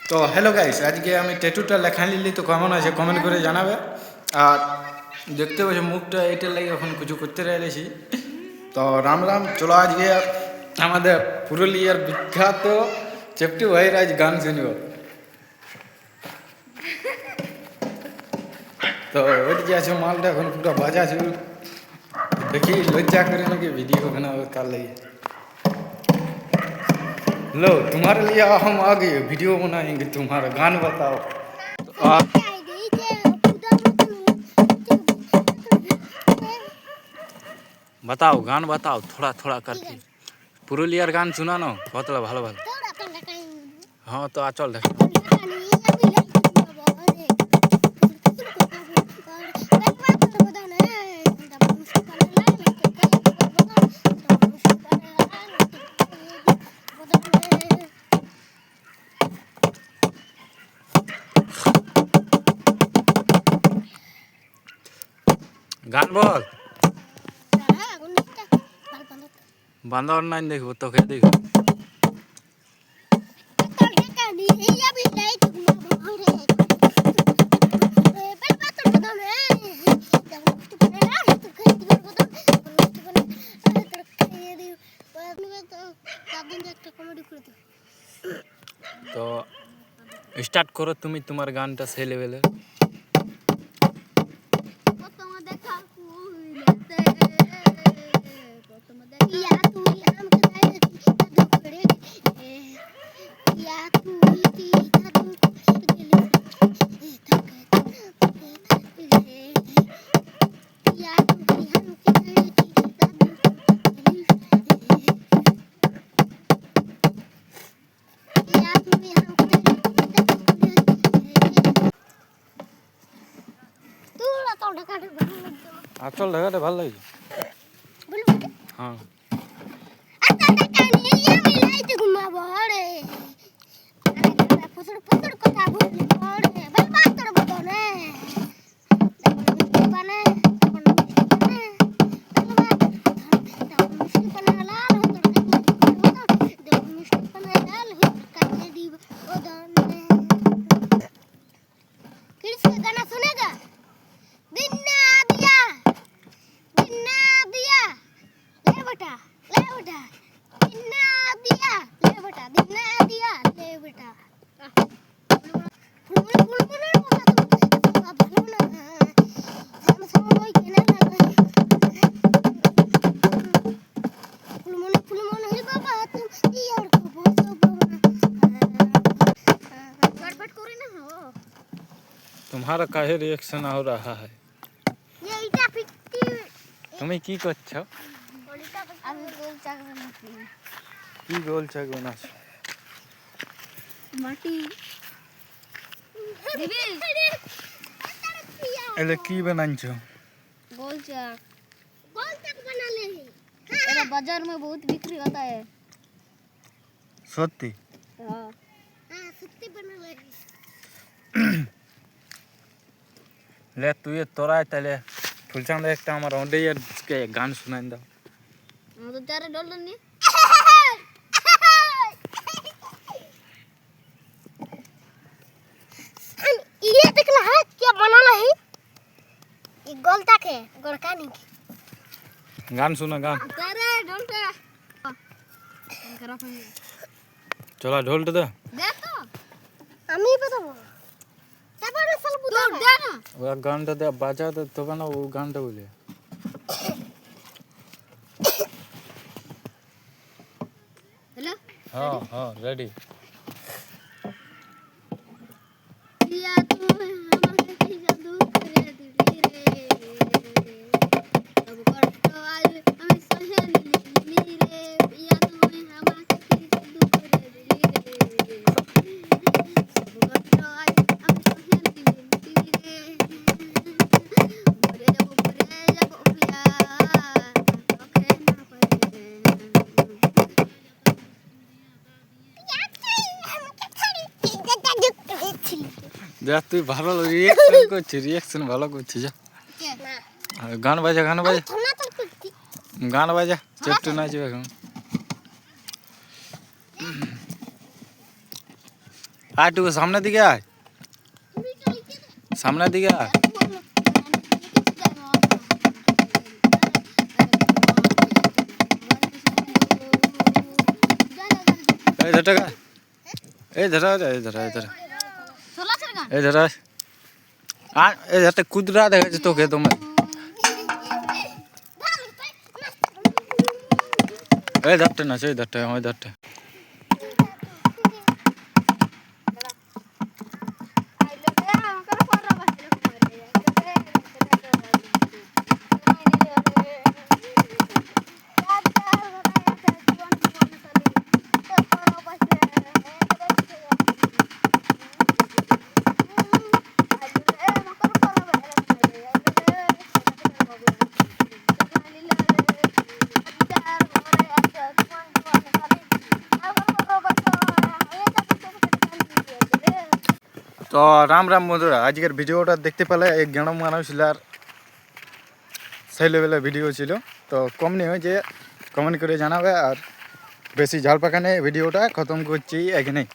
তো hello guys, আজকে আমি ট্যাটুটা লেখা নিলি, তো কেমন আছে কমেন্ট করে জানাবে। আর দেখতে পাচ্ছি মুখটা এইটার লাগে এখন কিছু করতে রয়েছি। তো রাম রাম, চলো আজকে আমাদের পুরুলিয়ার বিখ্যাত চেপটু ভাইয়ের আজ গান শুনব। তো ওই যে আছে মালটা এখন পুরো বাজা শুরু, দেখি লজ্জা করে নাকি ভিডিও बनाओ कर लिए। लो तुम्हारे लिए हम आ गए, वीडियो बनाएंगे, तुम्हारा गान बताओ। आ, बताओ गान बताओ थोड़ा थोड़ा करके। पुरुलियार गान सुना ना बहुत ভালো ভালো। हाँ तो आ चल देख। গান বল। বান্দর নাই দেখবো তোকে দেখবো। তো স্টার্ট করো তুমি তোমার গানটা সেই লেভেলে। আচল ঢাকাটা ভালো লাগছে। হ্যাঁ तुम्हारा काहे रिएक्शन हो रहा है? তুমি কি করছো? আমি গোল চাক বানাচ্ছি। কি গোল চাক বানাচ্ছো? মাটি দিবি? এলে কি বানাচ্ছো? गोल चाक। गोल चाक बना ले। ये बाजार में बहुत बिक्री होता है। সত্যি? हाँ सत्ती बना ले। ले তুই তোরা তাহলে ফুলচাঁদ একটা আমার অন্ডের গান শোনাই দাও। हम तो चारे डॉल नहीं। ये देखना है क्या बनाना है? ये गोल चाक है, गोल का नहीं। গান শোনা গান। चारे डॉल का। চলা ঢোলটা দে। दे तो। আমি बताবো। তারপরে সাল বুঝা দে না। ওই গানটা দে বাজা দে তবে না ও গানটা বলে। हेलो हाँ हाँ रेडी। या तू हमारे की जादू करे दिली रे अब कष्ट आज हमें सहेली रे या तू हमारे की जादू करे दिली रे अब कष्ट आज हमें सहेली रे भरे जब प्यार ओखे ना पड़े দেখ তুই ভালো রিয়াকশন করছিস, রিয়াকশন ভালো করছিস। যা গান বাজা, গান বাজা, গান বাজা, চেপটু নাচবে এখন। আর একটু সামনের দিকে আয়, সামনের দিকে আয়। এই ধর টাকা, এই ধরা, এই ধরা, এই ধরা, এই ধরা। আর এই ধরতে কুদরা দেখাচ্ছে তোকে তোমার। এই ধরতে না, সেই ধরতে, ওই ধরতে। তো রাম রাম বন্ধুরা, আজকের ভিডিওটা দেখতে পেলে এক গ্রাম মানুষলার সেই লেভেলের ভিডিও ছিল। তো কম নিয়ে যে কমেন্ট করে জানাবে, আর বেশি ঝাল পাকানে ভিডিওটা খতম করছি এখানেই।